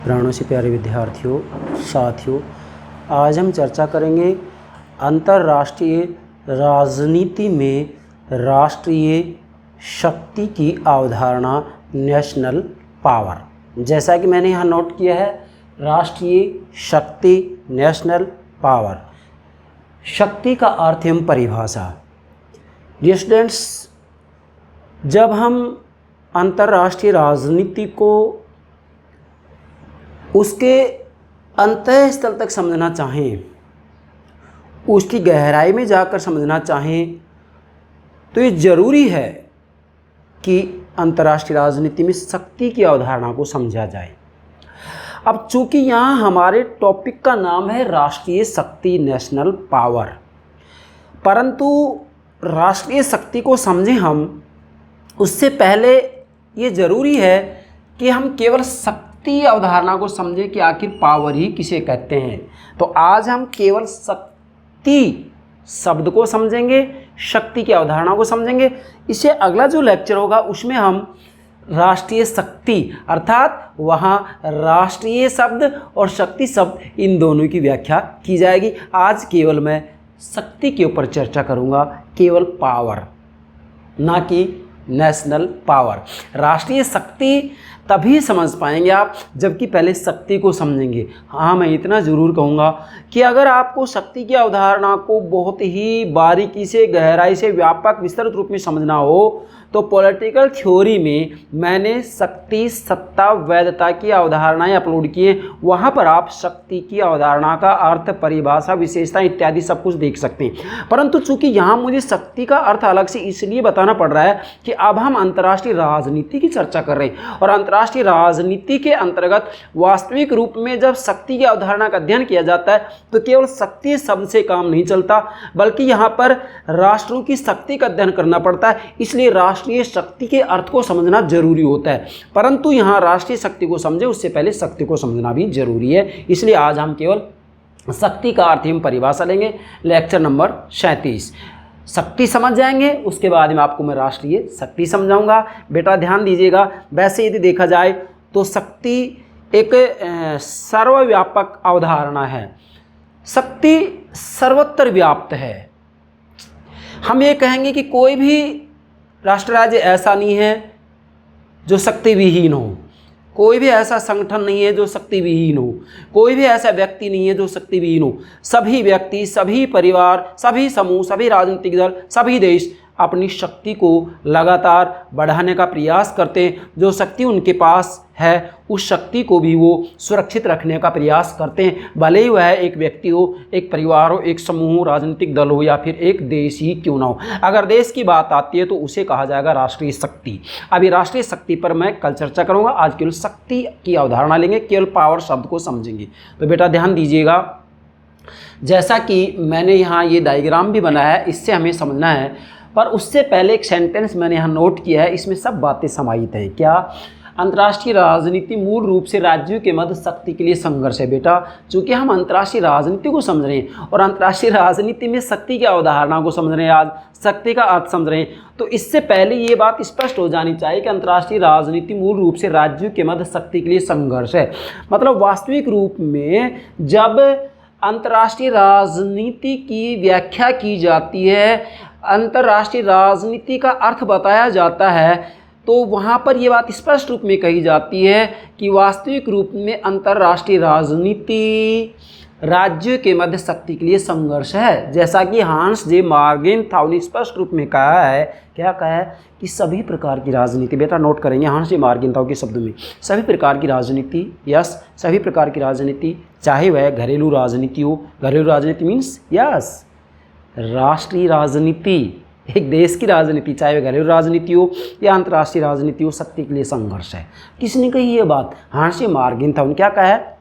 प्राणों से प्यारे विद्यार्थियों, साथियों, आज हम चर्चा करेंगे अंतर्राष्ट्रीय राजनीति में राष्ट्रीय शक्ति की अवधारणा, नेशनल पावर। जैसा कि मैंने यहाँ नोट किया है, राष्ट्रीय शक्ति, नेशनल पावर। शक्ति का अर्थ एवं परिभाषा। डियर स्टूडेंट्स, जब हम अंतर्राष्ट्रीय राजनीति को उसके अंतः स्थल तक समझना चाहें, उसकी गहराई में जाकर समझना चाहें, तो ये ज़रूरी है कि अंतर्राष्ट्रीय राजनीति में शक्ति की अवधारणा को समझा जाए। अब चूंकि यहाँ हमारे टॉपिक का नाम है राष्ट्रीय शक्ति, नेशनल पावर, परंतु राष्ट्रीय शक्ति को समझें हम, उससे पहले ये ज़रूरी है कि हम केवल शक्ति अवधारणा को समझें कि आखिर पावर ही किसे कहते हैं। तो आज हम केवल शक्ति शब्द को समझेंगे, शक्ति की अवधारणा को समझेंगे। इससे अगला जो लेक्चर होगा उसमें हम राष्ट्रीय शक्ति अर्थात वहाँ राष्ट्रीय शब्द और शक्ति शब्द इन दोनों की व्याख्या की जाएगी। आज केवल मैं शक्ति के ऊपर चर्चा करूँगा, केवल पावर, ना कि नेशनल पावर। राष्ट्रीय शक्ति तभी समझ पाएंगे आप जबकि पहले शक्ति को समझेंगे। हाँ, मैं इतना ज़रूर कहूँगा कि अगर आपको शक्ति की अवधारणा को बहुत ही बारीकी से, गहराई से, व्यापक विस्तृत रूप में समझना हो तो पॉलिटिकल थ्योरी में मैंने शक्ति, सत्ता, वैधता की अवधारणाएं अपलोड की हैं। वहाँ पर आप शक्ति की अवधारणा का अर्थ, परिभाषा, विशेषता इत्यादि सब कुछ देख सकते हैं। परंतु चूंकि यहाँ मुझे शक्ति का अर्थ अलग से इसलिए बताना पड़ रहा है कि अब हम अंतर्राष्ट्रीय राजनीति की चर्चा कर रहे हैं और अंतर्राष्ट्रीय राजनीति के अंतर्गत वास्तविक रूप में जब शक्ति की अवधारणा का अध्ययन किया जाता है तो केवल शक्ति शब्द से काम नहीं चलता, बल्कि यहाँ पर राष्ट्रों की शक्ति का अध्ययन करना पड़ता है। इसलिए राष्ट्रीय शक्ति के अर्थ को समझना जरूरी होता है। परंतु यहाँ राष्ट्रीय शक्ति को समझे उससे पहले शक्ति को समझना भी जरूरी है। इसलिए आज हम केवल शक्ति का अर्थ एवं परिभाषा लेंगे। लेक्चर नंबर 37 शक्ति समझ जाएंगे, उसके बाद में आपको मैं राष्ट्रीय शक्ति समझाऊंगा। बेटा ध्यान दीजिएगा, वैसे यदि देखा जाए तो शक्ति एक सर्वव्यापक अवधारणा है। शक्ति सर्वत्र व्याप्त है। हम ये कहेंगे कि कोई भी राष्ट्र राज्य ऐसा नहीं है जो शक्ति विहीन हो, कोई भी ऐसा संगठन नहीं है जो शक्ति विहीन हो, कोई भी ऐसा व्यक्ति नहीं है जो शक्ति विहीन हो। सभी व्यक्ति, सभी परिवार, सभी समूह, सभी राजनीतिक दल, सभी देश अपनी शक्ति को लगातार बढ़ाने का प्रयास करते हैं। जो शक्ति उनके पास है उस शक्ति को भी वो सुरक्षित रखने का प्रयास करते हैं, भले ही वह एक व्यक्ति हो, एक परिवार हो, एक समूह हो, राजनीतिक दल हो या फिर एक देश ही क्यों ना हो। अगर देश की बात आती है तो उसे कहा जाएगा राष्ट्रीय शक्ति। अभी राष्ट्रीय शक्ति पर मैं कल चर्चा करूँगा, आज केवल शक्ति की अवधारणा लेंगे, केवल पावर शब्द को समझेंगे। तो बेटा ध्यान दीजिएगा, जैसा कि मैंने यहाँ ये डायग्राम भी बनाया है, इससे हमें समझना है, पर उससे पहले एक सेंटेंस मैंने यहाँ नोट किया है, इसमें सब बातें समाहित हैं। क्या? अंतर्राष्ट्रीय राजनीति मूल रूप से राज्यों के मध्य शक्ति के लिए संघर्ष है। बेटा चूंकि हम अंतर्राष्ट्रीय राजनीति को समझ रहे हैं और अंतर्राष्ट्रीय राजनीति में शक्ति की अवधारणा को समझ रहे हैं, आज शक्ति का अर्थ समझ रहे हैं, तो इससे पहले ये बात स्पष्ट हो जानी चाहिए कि अंतर्राष्ट्रीय राजनीति मूल रूप से राज्यों के मध्य शक्ति के लिए संघर्ष है। मतलब वास्तविक रूप में जब अंतर्राष्ट्रीय राजनीति की व्याख्या की जाती है, अंतर्राष्ट्रीय राजनीति का अर्थ बताया जाता है, तो वहाँ पर ये बात स्पष्ट रूप में कही जाती है कि वास्तविक रूप में अंतर्राष्ट्रीय राजनीति राज्यों के मध्य शक्ति के लिए संघर्ष है। जैसा कि हांस जे मार्गेनथाउ ने स्पष्ट रूप में कहा है, क्या कहा है कि सभी प्रकार की राजनीति, बेटा नोट करेंगे हांस जे मार्गेनथाउ के शब्दों में, सभी प्रकार की राजनीति, यस सभी प्रकार की राजनीति, चाहे वह घरेलू राजनीति हो, घरेलू राजनीति मीन्स यस राष्ट्रीय राजनीति, एक देश की राजनीति, चाहे वह घरेलू राजनीति हो या अंतर्राष्ट्रीय राजनीति हो, शक्ति के लिए संघर्ष है। किसने कही ये बात? हांस जे मार्गेनथाउ ने क्या कहा है?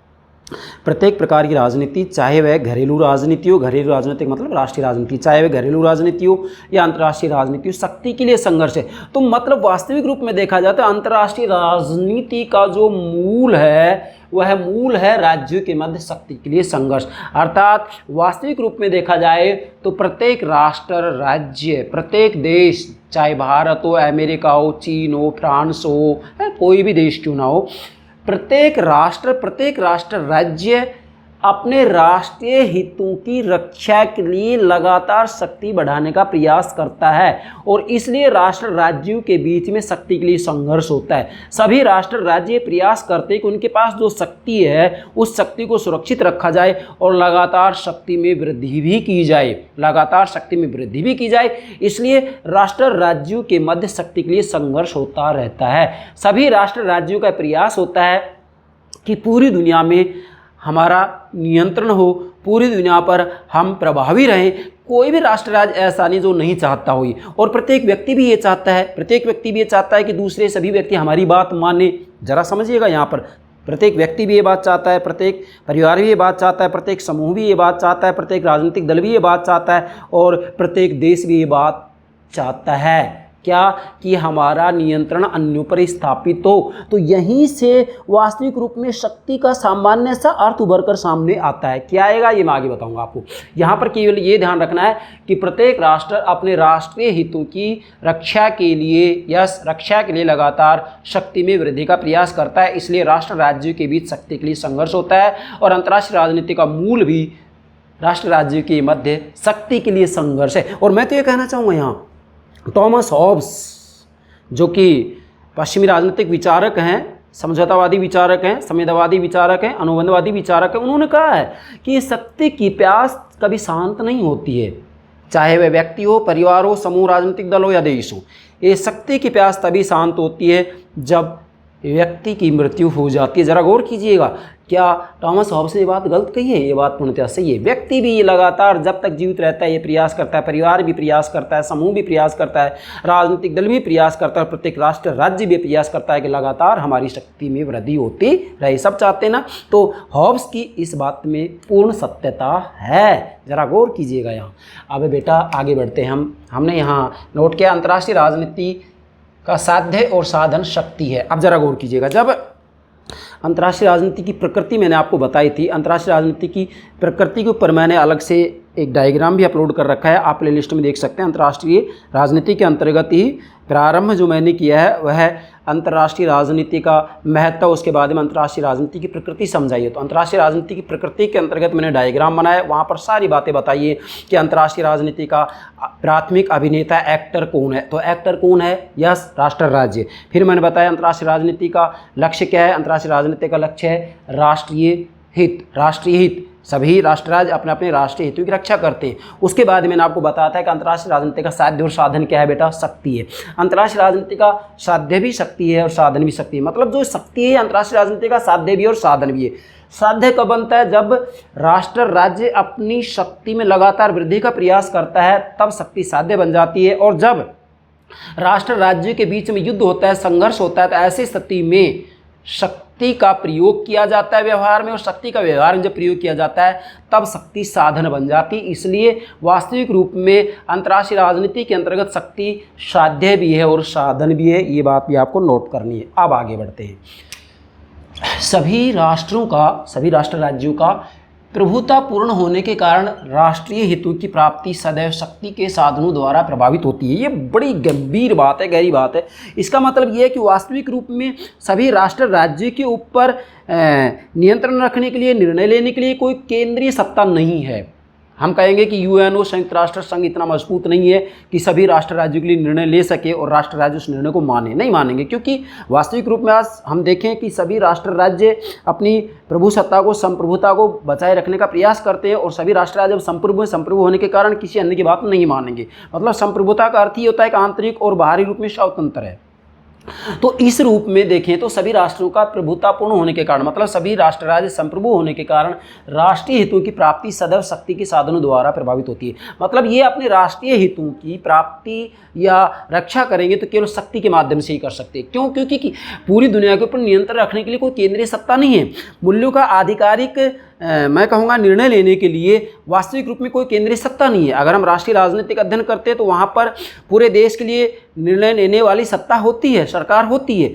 प्रत्येक प्रकार की राजनीति, चाहे वह घरेलू राजनीति हो, घरेलू राजनीति मतलब राष्ट्रीय राजनीति, चाहे वह घरेलू राजनीति हो या अंतर्राष्ट्रीय राजनीति हो, शक्ति के लिए संघर्ष है। तो मतलब वास्तविक रूप में देखा जाए तो अंतर्राष्ट्रीय राजनीति का जो मूल है वह मूल है राज्यों के मध्य शक्ति के लिए संघर्ष। अर्थात वास्तविक रूप में देखा जाए तो प्रत्येक राष्ट्र, राज्य, प्रत्येक देश, चाहे भारत हो, अमेरिका हो, चीन हो, फ्रांस हो, कोई भी देश क्यों ना हो, प्रत्येक राष्ट्र राज्य अपने राष्ट्रीय हितों की रक्षा के लिए लगातार शक्ति बढ़ाने का प्रयास करता है और इसलिए राष्ट्र राज्यों के बीच में शक्ति के लिए संघर्ष होता है। सभी राष्ट्र राज्य प्रयास करते हैं कि उनके पास जो शक्ति है उस शक्ति को सुरक्षित रखा जाए और लगातार शक्ति में वृद्धि भी की जाए, इसलिए राष्ट्र राज्यों के मध्य शक्ति के लिए संघर्ष होता रहता है। सभी राष्ट्र राज्यों का प्रयास होता है कि पूरी दुनिया में हमारा नियंत्रण हो, पूरी दुनिया पर हम प्रभावी रहें। कोई भी राष्ट्र राज्य ऐसा नहीं जो नहीं चाहता हो, और प्रत्येक व्यक्ति भी ये चाहता है कि दूसरे सभी व्यक्ति हमारी बात माने। जरा समझिएगा, यहाँ पर प्रत्येक व्यक्ति भी ये बात चाहता है, प्रत्येक परिवार भी ये बात चाहता है, प्रत्येक समूह भी ये बात चाहता है, प्रत्येक राजनीतिक दल भी ये बात चाहता है और प्रत्येक देश भी ये बात चाहता है क्या कि हमारा नियंत्रण अन्यों पर स्थापित हो। तो यहीं से वास्तविक रूप में शक्ति का सामान्य सा अर्थ उभर कर सामने आता है। क्या आएगा ये मैं आगे बताऊंगा आपको। यहाँ पर केवल ये ध्यान रखना है कि प्रत्येक राष्ट्र अपने राष्ट्रीय हितों की रक्षा के लिए लगातार शक्ति में वृद्धि का प्रयास करता है, इसलिए राष्ट्र राज्यों के बीच शक्ति के लिए संघर्ष होता है और अंतर्राष्ट्रीय राजनीति का मूल भी राष्ट्र राज्यों के मध्य शक्ति के लिए संघर्ष है। और मैं तो ये कहना चाहूँगा, यहाँ थॉमस हॉब्स जो कि पश्चिमी राजनीतिक विचारक हैं, समझौतावादी विचारक हैं, संवेदवादी विचारक हैं, अनुबंधवादी विचारक हैं, उन्होंने कहा है कि शक्ति की प्यास कभी शांत नहीं होती है, चाहे वह व्यक्ति हो, परिवार हो, समूह, राजनीतिक दल हो या देश हो। ये शक्ति की प्यास तभी शांत होती है जब व्यक्ति की मृत्यु हो जाती है। ज़रा गौर कीजिएगा, क्या थॉमस हॉब्स ने ये बात गलत कही है? ये बात पूर्णतः सही है। व्यक्ति भी लगातार जब तक जीवित रहता है ये प्रयास करता है, परिवार भी प्रयास करता है, समूह भी प्रयास करता है, राजनीतिक दल भी प्रयास करता है, प्रत्येक राष्ट्र राज्य भी प्रयास करता है कि लगातार हमारी शक्ति में वृद्धि होती रहे। सब चाहते हैं ना। तो हॉब्स की इस बात में पूर्ण सत्यता है। ज़रा गौर कीजिएगा यहाँ। अब बेटा आगे बढ़ते हैं। हमने यहाँ नोट किया अंतर्राष्ट्रीय राजनीति का साध्य और साधन शक्ति है। अब जरा गौर कीजिएगा, जब अंतर्राष्ट्रीय राजनीति की प्रकृति मैंने आपको बताई थी, अंतर्राष्ट्रीय राजनीति की प्रकृति के ऊपर मैंने अलग से एक डायग्राम भी अपलोड कर रखा है, आप प्ले लिस्ट में देख सकते हैं। अंतर्राष्ट्रीय राजनीति के अंतर्गत ही प्रारंभ जो मैंने किया है वह है अंतर्राष्ट्रीय राजनीति का महत्व, उसके बाद में अंतर्राष्ट्रीय राजनीति की प्रकृति समझाइए। तो अंतर्राष्ट्रीय राजनीति की प्रकृति के अंतर्गत मैंने डायग्राम बनाया, वहाँ पर सारी बातें बताइए कि अंतर्राष्ट्रीय राजनीति का प्राथमिक अभिनेता एक्टर कौन है। तो एक्टर कौन है? यस, राष्ट्र राज्य। फिर मैंने बताया अंतर्राष्ट्रीय राजनीति का लक्ष्य क्या है। अंतर्राष्ट्रीय राजनीति का लक्ष्य है राष्ट्रीय हित। सभी राष्ट्र राज्य अपने अपने राष्ट्रीय हितों की रक्षा करते हैं। उसके बाद मैंने आपको बताया था कि अंतर्राष्ट्रीय राजनीति का साध्य और साधन क्या है बेटा? शक्ति है। अंतर्राष्ट्रीय राजनीति का साध्य भी शक्ति है और साधन भी शक्ति है। मतलब जो शक्ति है अंतर्राष्ट्रीय राजनीति का साध्य भी और साधन भी है। साध्य कब बनता है? जब राष्ट्र राज्य अपनी शक्ति में लगातार वृद्धि का प्रयास करता है तब शक्ति साध्य बन जाती है। और जब राष्ट्र राज्य के बीच में युद्ध होता है, संघर्ष होता है, तो ऐसी स्थिति में शक्ति का प्रयोग किया जाता है व्यवहार में, और शक्ति का व्यवहार में जब प्रयोग किया जाता है तब शक्ति साधन बन जाती। इसलिए वास्तविक रूप में अंतर्राष्ट्रीय राजनीति के अंतर्गत शक्ति साध्य भी है और साधन भी है। ये बात भी आपको नोट करनी है। अब आगे बढ़ते हैं। सभी राष्ट्र राज्यों का प्रभुतापूर्ण होने के कारण राष्ट्रीय हितों की प्राप्ति सदैव शक्ति के साधनों द्वारा प्रभावित होती है। ये बड़ी गंभीर बात है, गहरी बात है। इसका मतलब ये है कि वास्तविक रूप में सभी राष्ट्र राज्य के ऊपर नियंत्रण रखने के लिए, निर्णय लेने के लिए कोई केंद्रीय सत्ता नहीं है। हम कहेंगे कि यूएनओ, संयुक्त राष्ट्र संघ इतना मजबूत नहीं है कि सभी राष्ट्र राज्यों के लिए निर्णय ले सके और राष्ट्र राज्य उस निर्णय को नहीं मानेंगे, क्योंकि वास्तविक रूप में आज हम देखें कि सभी राष्ट्र राज्य अपनी प्रभुसत्ता को, संप्रभुता को बचाए रखने का प्रयास करते हैं और सभी राष्ट्र राज्य संप्रभु होने के कारण किसी अन्य की बात नहीं मानेंगे। मतलब संप्रभुता का अर्थ ही होता है कि आंतरिक और बाहरी रूप में स्वतंत्र है। तो इस रूप में देखें तो सभी राष्ट्रों का प्रभुतापूर्ण होने के कारण, मतलब सभी राष्ट्र राज्य संप्रभु होने के कारण राष्ट्रीय हितों की प्राप्ति सदैव शक्ति के साधनों द्वारा प्रभावित होती है। मतलब ये अपने राष्ट्रीय हितों की प्राप्ति या रक्षा करेंगे तो केवल शक्ति के माध्यम से ही कर सकते हैं। क्यों? क्योंकि पूरी दुनिया के ऊपर नियंत्रण रखने के लिए कोई केंद्रीय सत्ता नहीं है। मूल्यों का आधिकारिक मैं कहूँगा निर्णय लेने के लिए वास्तविक रूप में कोई केंद्रीय सत्ता नहीं है। अगर हम राष्ट्रीय राजनीतिक अध्ययन करते हैं तो वहाँ पर पूरे देश के लिए निर्णय लेने वाली सत्ता होती है, सरकार होती है।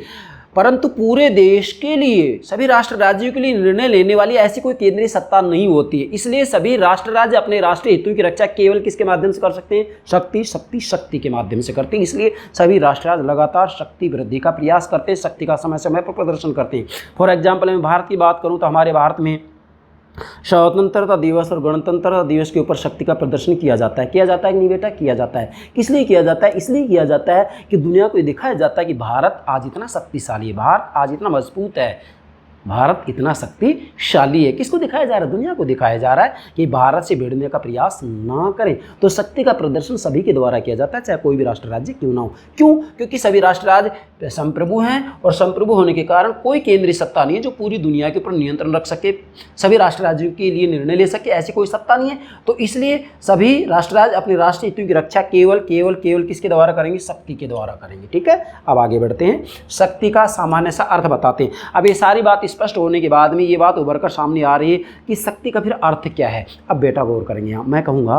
परंतु पूरे देश के लिए, सभी राष्ट्र राज्यों के लिए निर्णय लेने वाली ऐसी कोई केंद्रीय सत्ता नहीं होती है। इसलिए सभी राष्ट्र राज्य अपने राष्ट्रीय हितों की रक्षा केवल किसके माध्यम से कर सकते हैं? शक्ति, शक्ति, शक्ति के माध्यम से करते हैं। इसलिए सभी राष्ट्र राज्य लगातार शक्ति वृद्धि का प्रयास करते हैं, शक्ति का समय समय पर प्रदर्शन करते हैं। फॉर एग्जाम्पल मैं भारत की बात करूँ तो हमारे भारत में स्वतंत्रता दिवस और गणतंत्रता दिवस के ऊपर शक्ति का प्रदर्शन किया जाता है। किया जाता है कि नहीं बेटा? किया जाता है। किस लिए किया जाता है? इसलिए किया जाता है कि दुनिया को ये दिखाया जाता है कि भारत आज इतना शक्तिशाली है, भारत आज इतना मजबूत है, भारत इतना शक्तिशाली है। किसको दिखाया जा रहा है? दुनिया को दिखाया जा रहा है कि भारत से भिड़ने का प्रयास ना करें। तो शक्ति का प्रदर्शन सभी के द्वारा किया जाता है, चाहे कोई भी राष्ट्र राज्य क्यों ना हो। क्यों? क्योंकि सभी राष्ट्र राज्य संप्रभु हैं और संप्रभु होने के कारण कोई केंद्रीय सत्ता नहीं है जो पूरी दुनिया के ऊपर नियंत्रण रख सके, सभी राष्ट्र राज्यों के लिए निर्णय ले सके, ऐसी कोई सत्ता नहीं है। तो इसलिए सभी राष्ट्र राज्य अपने राष्ट्रीय हितों की रक्षा केवल केवल केवल किसके द्वारा करेंगे? शक्ति के द्वारा करेंगे। ठीक है, अब आगे बढ़ते हैं, शक्ति का सामान्य सा अर्थ बताते हैं। अब ये सारी बात स्पष्ट होने के बाद में ये बात उभर कर सामने आ रही है कि शक्ति का फिर अर्थ क्या है। अब बेटा गौर करेंगे, यहाँ मैं कहूँगा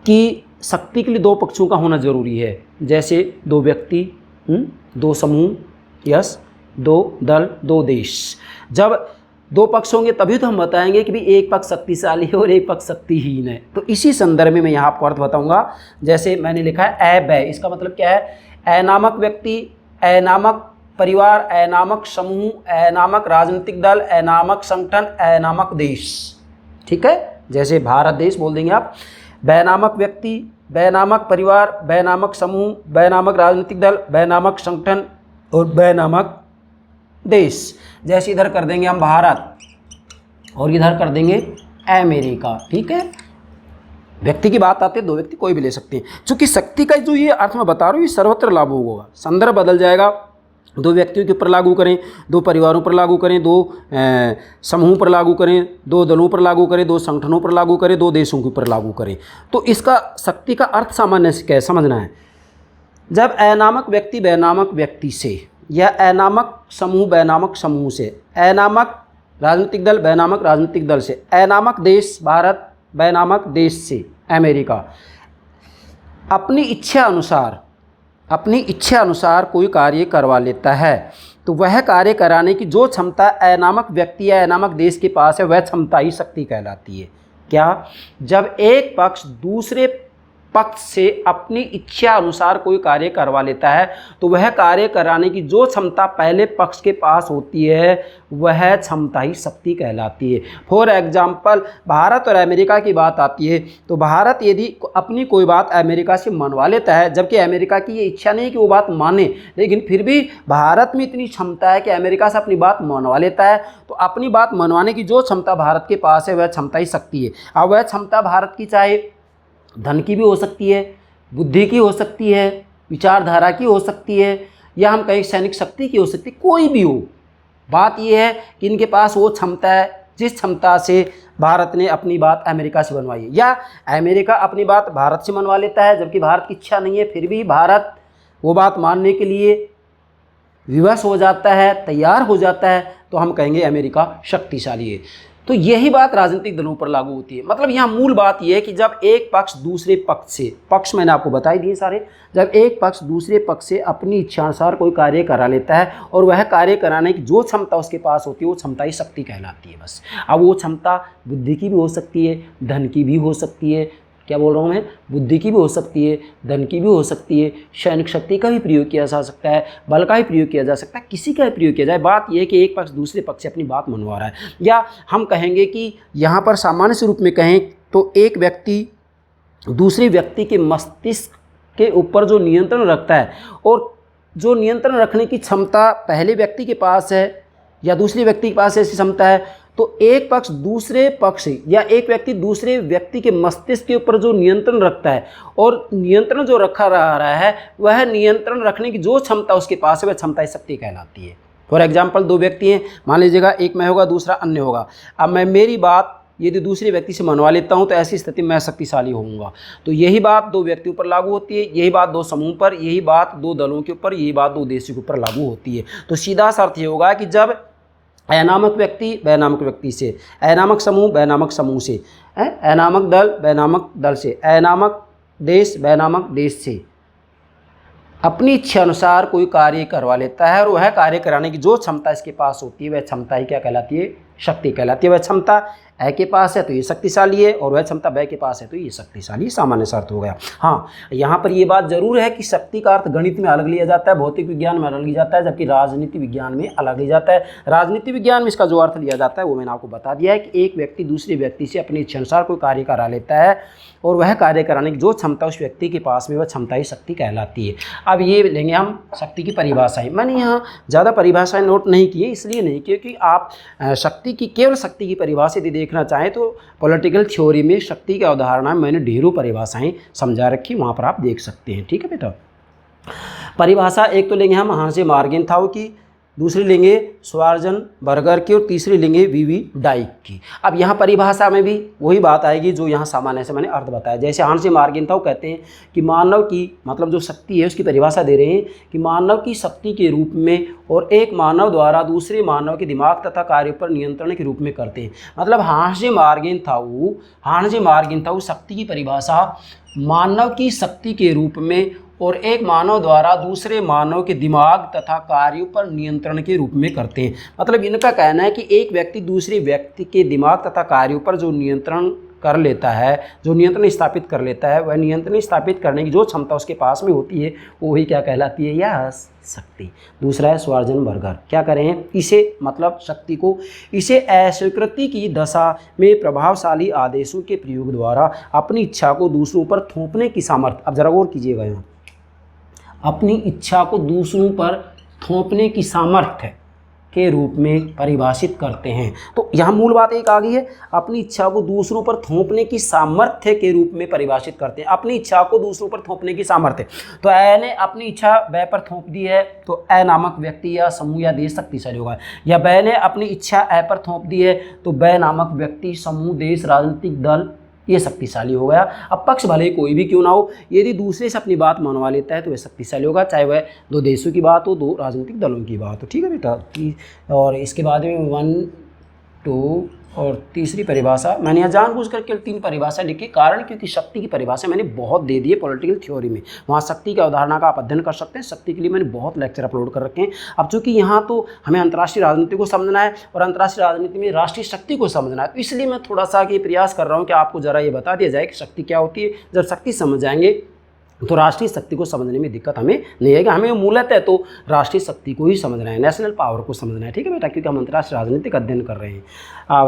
कि शक्ति के लिए दो पक्षों का होना जरूरी है, जैसे दो व्यक्ति, दो समूह, यस, दो दल, दो देश। जब दो पक्ष होंगे तभी तो हम बताएंगे कि भी एक पक्ष शक्तिशाली है और एक पक्ष शक्तिहीन है। तो इसी संदर्भ में मैं यहाँ आपको अर्थ बताऊँगा। जैसे मैंने लिखा है ए बै, इसका मतलब क्या है? ए नामक व्यक्ति, ए नामक परिवार, ए नामक समूह, ए नामक राजनीतिक दल, ए नामक संगठन, ए नामक देश। ठीक है, जैसे भारत देश बोल देंगे आप। बै नामक व्यक्ति, बै नामक परिवार, बै नामक समूह, बै नामक राजनीतिक दल, बै नामक संगठन और बै नामक देश। जैसे इधर कर देंगे हम भारत और इधर कर देंगे अमेरिका। ठीक है, व्यक्ति की बात आती है, दो व्यक्ति कोई भी ले सकते हैं। चूंकि शक्ति का जो ये अर्थ मैं बता रहा हूँ ये सर्वत्र लागू होगा, संदर्भ बदल जाएगा। दो व्यक्तियों के ऊपर लागू करें, दो परिवारों पर लागू करें, दो समूहों पर लागू करें, दो दलों पर लागू करें, दो संगठनों पर लागू करें, दो देशों के ऊपर लागू करें। तो इसका शक्ति का अर्थ सामान्य से क्या समझना है? जब ए नामक व्यक्ति बै नामक व्यक्ति से, या ए नामक समूह बै नामक समूह से, ए नामक राजनीतिक दल बै नामक राजनीतिक दल से, ए नामक देश भारत बै नामक देश से अमेरिका, अपनी इच्छा अनुसार कोई कार्य करवा लेता है, तो वह कार्य कराने की जो क्षमता ए नामक व्यक्ति या ए नामक देश के पास है वह क्षमता ही शक्ति कहलाती है। क्या? जब एक पक्ष दूसरे पक्ष से अपनी इच्छा अनुसार कोई कार्य करवा लेता है तो वह कार्य कराने की जो क्षमता पहले पक्ष के पास होती है वह क्षमता ही शक्ति कहलाती है। फॉर एग्जाम्पल भारत और अमेरिका की बात आती है तो भारत यदि अपनी कोई बात अमेरिका से मनवा लेता है, जबकि अमेरिका की ये इच्छा नहीं कि वो बात माने, लेकिन फिर भी भारत में इतनी क्षमता है कि अमेरिका से अपनी बात मनवा लेता है, तो अपनी बात मनवाने की जो क्षमता भारत के पास है वह क्षमता ही शक्ति है। अब वह क्षमता भारत की चाहे धन की भी हो सकती है, बुद्धि की हो सकती है, विचारधारा की हो सकती है, या हम कहें सैनिक शक्ति की हो सकती है, कोई भी हो। बात यह है कि इनके पास वो क्षमता है जिस क्षमता से भारत ने अपनी बात अमेरिका से बनवाई है, या अमेरिका अपनी बात भारत से मनवा लेता है जबकि भारत की इच्छा नहीं है, फिर भी भारत वो बात मानने के लिए विवश हो जाता है, तैयार हो जाता है, तो हम कहेंगे अमेरिका शक्तिशाली है। तो यही बात राजनीतिक दलों पर लागू होती है। मतलब यहाँ मूल बात यह है कि जब एक पक्ष दूसरे पक्ष से, पक्ष मैंने आपको बताई दिए सारे, जब एक पक्ष दूसरे पक्ष से अपनी इच्छानुसार कोई कार्य करा लेता है और वह कार्य कराने की जो क्षमता उसके पास होती है वो क्षमता ही शक्ति कहलाती है बस। अब वो क्षमता बुद्धि की भी हो सकती है, धन की भी हो सकती है, क्या बोल रहा हूँ मैं, बुद्धि की भी हो सकती है, धन की भी हो सकती है, सैनिक शक्ति का भी प्रयोग किया जा सकता है, बल का भी प्रयोग किया जा सकता है, किसी का भी प्रयोग किया जाए। बात यह है कि एक पक्ष दूसरे पक्ष से अपनी बात मनवा रहा है, या हम कहेंगे कि यहाँ पर सामान्य से रूप में कहें तो एक व्यक्ति दूसरे व्यक्ति के मस्तिष्क के ऊपर जो नियंत्रण रखता है और जो नियंत्रण रखने की क्षमता पहले व्यक्ति के पास है या दूसरे व्यक्ति के पास ऐसी क्षमता है, तो एक पक्ष दूसरे पक्ष या एक व्यक्ति दूसरे व्यक्ति के मस्तिष्क के ऊपर जो नियंत्रण रखता है और नियंत्रण जो रखा रहा है वह नियंत्रण रखने की जो क्षमता उसके पास है वह क्षमता शक्ति कहलाती है। फॉर एग्जाम्पल दो व्यक्ति हैं, मान लीजिएगा एक मैं होगा दूसरा अन्य होगा। अब मैं मेरी बात यदि दूसरे व्यक्ति से मनवा लेता हूं तो ऐसी स्थिति में मैं शक्तिशाली होऊंगा। तो यही बात दो व्यक्तियों पर लागू होती है, यही बात दो समूह पर, यही बात दो दलों के ऊपर, यही बात दो देशों के ऊपर लागू होती है। तो सीधा सा अर्थ ये होगा कि जब ए नामक व्यक्ति बै नामक व्यक्ति से, ए नामक समूह बै नामक समूह से, ए नामक दल बै नामक दल से, ए नामक देश बै नामक देश से अपनी इच्छा अनुसार कोई कार्य करवा लेता है और वह कार्य कराने की जो क्षमता इसके पास होती है वह क्षमता ही क्या कहलाती है, शक्ति कहलाती है। वह क्षमता ए के पास है तो ये शक्तिशाली है, और वह क्षमता ब के पास है तो ये शक्तिशाली, सामान्य शर्त हो गया। हाँ, यहाँ पर ये बात जरूर है कि शक्ति का अर्थ गणित में अलग लिया जाता है, भौतिक विज्ञान में अलग लिया जाता है, जबकि राजनीति विज्ञान में अलग लिया जाता है। राजनीति विज्ञान में इसका जो अर्थ लिया जाता है वो मैंने आपको बता दिया है कि एक व्यक्ति दूसरे व्यक्ति से अपनी इच्छानुसार कोई कार्य करा लेता है और वह कार्य कराने की जो क्षमता उस व्यक्ति के पास में वह क्षमता ही शक्ति कहलाती है। अब ये लेंगे हम शक्ति की परिभाषाएं। मैंने यहाँ ज़्यादा परिभाषाएं नोट नहीं की है, इसलिए नहीं क्योंकि आप शक्ति की, केवल शक्ति की परिभाषा यदि देखना चाहें तो पॉलिटिकल थ्योरी में शक्ति की अवधारणा में मैंने ढेरों परिभाषाएं समझा रखी, वहाँ पर आप देख सकते हैं। ठीक है बेटा, परिभाषा एक तो लेंगे हम हांसे मार्गेनथाउ की, दूसरी लेंगे श्वार्ज़ेनबर्गर की, और तीसरी लेंगे वीवी डाइक की। अब यहाँ परिभाषा में भी वही बात आएगी जो यहाँ सामान्य से मैंने अर्थ बताया। जैसे हांसे मार्गेनथाउ कहते हैं कि मानव की, मतलब जो शक्ति है उसकी परिभाषा दे रहे हैं कि मानव की शक्ति के रूप में और एक मानव द्वारा दूसरे मानव के दिमाग तथा कार्यों पर नियंत्रण के रूप में करते हैं। मतलब हांसे मार्गेनथाउ शक्ति की परिभाषा मानव की शक्ति के रूप में और एक मानव द्वारा दूसरे मानव के दिमाग तथा कार्यों पर नियंत्रण के रूप में करते हैं। मतलब इनका कहना है कि एक व्यक्ति दूसरे व्यक्ति के दिमाग तथा कार्यों पर जो नियंत्रण कर लेता है, जो नियंत्रण स्थापित कर लेता है, वह नियंत्रण स्थापित करने की जो क्षमता उसके पास में होती है वो ही क्या कहलाती है, यह शक्ति। दूसरा है श्वार्ज़ेनबर्गर, क्या करें इसे, मतलब शक्ति को, इसे अस्वीकृति की दशा में प्रभावशाली आदेशों के प्रयोग द्वारा अपनी इच्छा को दूसरों पर थोपने की सामर्थ्य। अब जरा गौर कीजिएगा, यहाँ अपनी इच्छा को दूसरों पर थोपने की सामर्थ्य के रूप में परिभाषित करते हैं। तो यहाँ मूल बात एक आ गई है, अपनी इच्छा को दूसरों पर थोपने की सामर्थ्य के रूप में परिभाषित करते हैं। अपनी इच्छा को दूसरों पर थोपने की सामर्थ्य, तो ए ने अपनी इच्छा ब पर थोप दी है तो ए नामक व्यक्ति या समूह या देश शक्तिशाली होगा, या ब ने अपनी इच्छा ए पर थोप दी है तो ब नामक व्यक्ति, समूह, देश, राजनीतिक दल ये शक्तिशाली हो गया। अब पक्ष भले कोई भी क्यों ना हो, यदि दूसरे से अपनी बात मनवा लेता है तो वह शक्तिशाली होगा, चाहे वह दो देशों की बात हो, दो राजनीतिक दलों की बात हो। ठीक है बेटा, और इसके बाद में 1, 2 और तीसरी परिभाषा मैंने यहाँ जानबूझ करके 3 परिभाषा लिखी, कारण क्योंकि शक्ति की परिभाषा मैंने बहुत दे दी है पॉलिटिकल थ्योरी में, वहाँ शक्ति की अवधारणा का आप अध्ययन कर सकते हैं। शक्ति के लिए मैंने बहुत लेक्चर अपलोड कर रखे हैं। अब चूँकि यहाँ तो हमें अंतर्राष्ट्रीय राजनीति को समझना है और अंतर्राष्ट्रीय राजनीति में राष्ट्रीय शक्ति को समझना है, तो इसलिए मैं थोड़ा सा ये प्रयास कर रहा हूँ कि आपको ज़रा ये बता दिया जाए कि शक्ति क्या होती है। जब शक्ति समझ जाएंगे तो राष्ट्रीय शक्ति को समझने में दिक्कत हमें नहीं आएगी। हमें मूलतः तो राष्ट्रीय शक्ति को ही समझना है, नेशनल पावर को समझना है। ठीक है बेटा, क्योंकि हम अंतर्राष्ट्रीय राजनीतिक अध्ययन कर रहे हैं। अब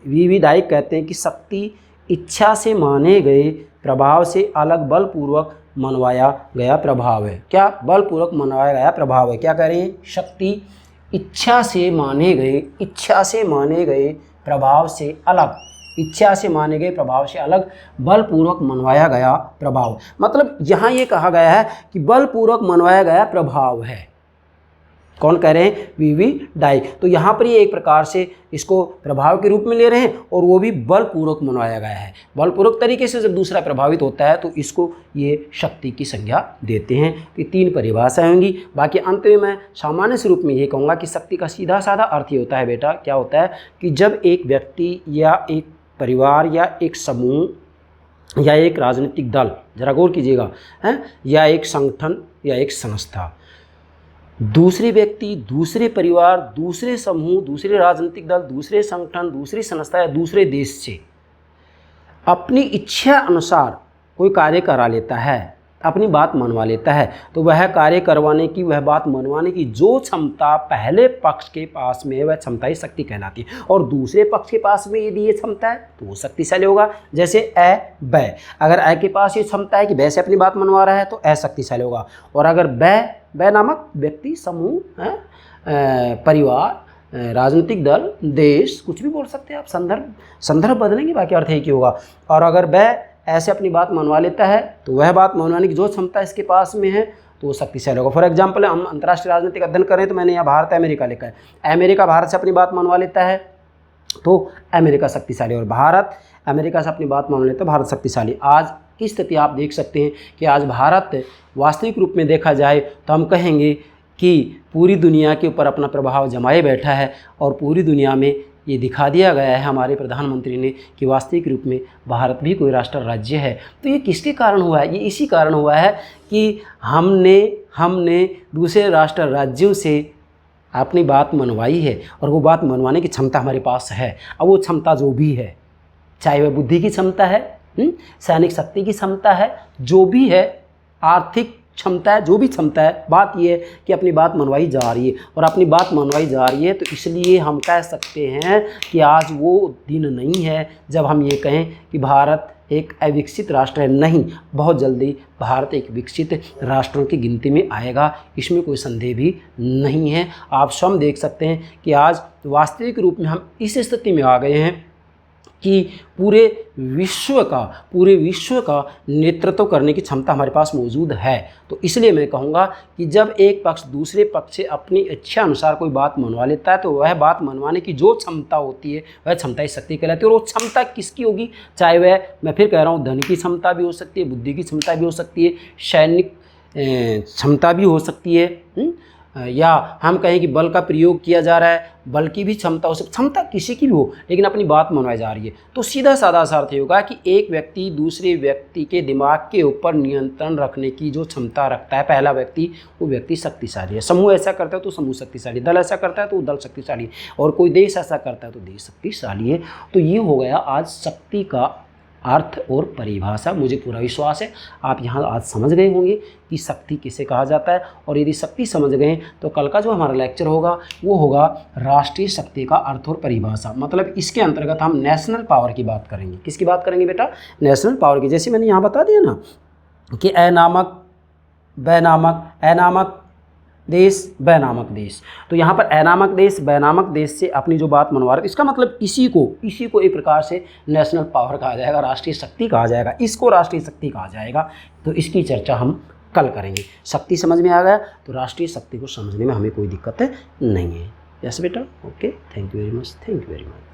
वीवी डाइक कहते हैं कि शक्ति इच्छा से माने गए प्रभाव से अलग बलपूर्वक मनवाया गया प्रभाव है। क्या बलपूर्वक मनवाया गया प्रभाव है, क्या कह रहे हैं, शक्ति इच्छा से माने गए प्रभाव से अलग, इच्छा से माने गए प्रभाव से अलग बलपूर्वक मनवाया गया प्रभाव। मतलब यहाँ ये कहा गया है कि बलपूर्वक मनवाया गया प्रभाव है। कौन कह रहे हैं, वीवी डाइक। तो यहाँ पर ये एक प्रकार से इसको प्रभाव के रूप में ले रहे हैं और वो भी बलपूर्वक मनवाया गया है। बलपूर्वक तरीके से जब दूसरा प्रभावित होता है तो इसको ये शक्ति की संज्ञा देते हैं। तो 3 परिभाषाएं होंगी। बाकी अंत में मैं सामान्य स्वरूप में ये कहूँगा कि शक्ति का सीधा साधा अर्थ ये होता है बेटा, क्या होता है कि जब एक व्यक्ति या एक परिवार या एक समूह या एक राजनीतिक दल, जरा गौर कीजिएगा, हैं, या एक संगठन या एक संस्था दूसरे व्यक्ति, दूसरे परिवार, दूसरे समूह, दूसरे राजनीतिक दल, दूसरे संगठन, दूसरी संस्था या दूसरे देश से अपनी इच्छा अनुसार कोई कार्य करा लेता है, अपनी बात मनवा लेता है, तो वह कार्य करवाने की, वह बात मनवाने की जो क्षमता पहले पक्ष के पास में है वह क्षमता ही शक्ति कहलाती है। और दूसरे पक्ष के पास में यदि ये क्षमता है तो वो शक्तिशाली होगा। जैसे ए ब, अगर ए के पास ये क्षमता है कि ब से अपनी बात मनवा रहा है तो ए शक्तिशाली होगा। और अगर ब नामक व्यक्ति, समूह, परिवार, राजनीतिक दल, देश, कुछ भी बोल सकते हैं आप, संदर्भ बदलेंगे, बाकी अर्थ एक ही होगा। और अगर ब ऐसे अपनी बात मनवा लेता है तो वह बात मनवाने की जो क्षमता इसके पास में है तो वो शक्तिशाली होगा। फॉर एग्जांपल, हम अंतर्राष्ट्रीय राजनीतिक अध्ययन कर रहे हैं तो मैंने यहाँ भारत अमेरिका लिखा है। अमेरिका भारत से अपनी बात मनवा लेता है तो अमेरिका शक्तिशाली, और भारत अमेरिका से अपनी बात मनवा लेता है, भारत शक्तिशाली। आज की स्थिति आप देख सकते हैं कि आज भारत वास्तविक रूप में देखा जाए तो हम कहेंगे कि पूरी दुनिया के ऊपर अपना प्रभाव जमाए बैठा है और पूरी दुनिया में ये दिखा दिया गया है हमारे प्रधानमंत्री ने कि वास्तविक रूप में भारत भी कोई राष्ट्र राज्य है। तो ये किसके कारण हुआ है? ये इसी कारण हुआ है कि हमने दूसरे राष्ट्र राज्यों से अपनी बात मनवाई है और वो बात मनवाने की क्षमता हमारे पास है। अब वो क्षमता जो भी है, चाहे वह बुद्धि की क्षमता है, सैनिक शक्ति की क्षमता है, जो भी है, आर्थिक क्षमता है, जो भी क्षमता है, बात यह है कि अपनी बात मनवाई जा रही है। और अपनी बात मनवाई जा रही है तो इसलिए हम कह सकते हैं कि आज वो दिन नहीं है जब हम ये कहें कि भारत एक अविकसित राष्ट्र है। नहीं, बहुत जल्दी भारत एक विकसित राष्ट्रों की गिनती में आएगा, इसमें कोई संदेह भी नहीं है। आप स्वयं देख सकते हैं कि आज वास्तविक रूप में हम इस स्थिति में आ गए हैं कि पूरे विश्व का नेतृत्व करने की क्षमता हमारे पास मौजूद है। तो इसलिए मैं कहूँगा कि जब एक पक्ष दूसरे पक्ष से अपनी इच्छा अनुसार कोई बात मनवा लेता है तो वह बात मनवाने की जो क्षमता होती है वह क्षमता ही शक्ति कहलाती है। और वो क्षमता किसकी होगी? चाहे वह, मैं फिर कह रहा हूँ, धन की क्षमता भी हो सकती है, बुद्धि की क्षमता भी हो सकती है, सैनिक क्षमता भी हो सकती है, या हम कहें कि बल का प्रयोग किया जा रहा है, बल की भी क्षमता हो सकती, क्षमता किसी की भी हो, लेकिन अपनी बात मनवाई जा रही है। तो सीधा साधा सा अर्थ होगा कि एक व्यक्ति दूसरे व्यक्ति के दिमाग के ऊपर नियंत्रण रखने की जो क्षमता रखता है, पहला व्यक्ति, वो व्यक्ति शक्तिशाली है। समूह ऐसा करता है तो समूह शक्तिशाली, दल ऐसा करता है तो दल शक्तिशाली है, और कोई देश ऐसा करता है तो देश शक्तिशाली है। तो ये हो गया आज शक्ति का अर्थ और परिभाषा। मुझे पूरा विश्वास है आप यहाँ आज समझ गए होंगे कि शक्ति किसे कहा जाता है। और यदि शक्ति समझ गए तो कल का जो हमारा लेक्चर होगा वो होगा राष्ट्रीय शक्ति का अर्थ और परिभाषा। मतलब इसके अंतर्गत हम नेशनल पावर की बात करेंगे। किसकी बात करेंगे बेटा? नेशनल पावर की। जैसे मैंने यहाँ बता दिया ना कि अ नामक, ब नामक, अ नामक देश, ब नामक देश। तो यहाँ पर अ नामक देश, ब नामक देश से अपनी जो बात मनवा रहे, इसका मतलब इसी को एक प्रकार से नेशनल पावर कहा जाएगा, राष्ट्रीय शक्ति कहा जाएगा, इसको राष्ट्रीय शक्ति कहा जाएगा। तो इसकी चर्चा हम कल करेंगे। शक्ति समझ में आ गया तो राष्ट्रीय शक्ति को समझने में हमें कोई दिक्कत नहीं है। यस बेटा, okay, thank you very much, thank you very much.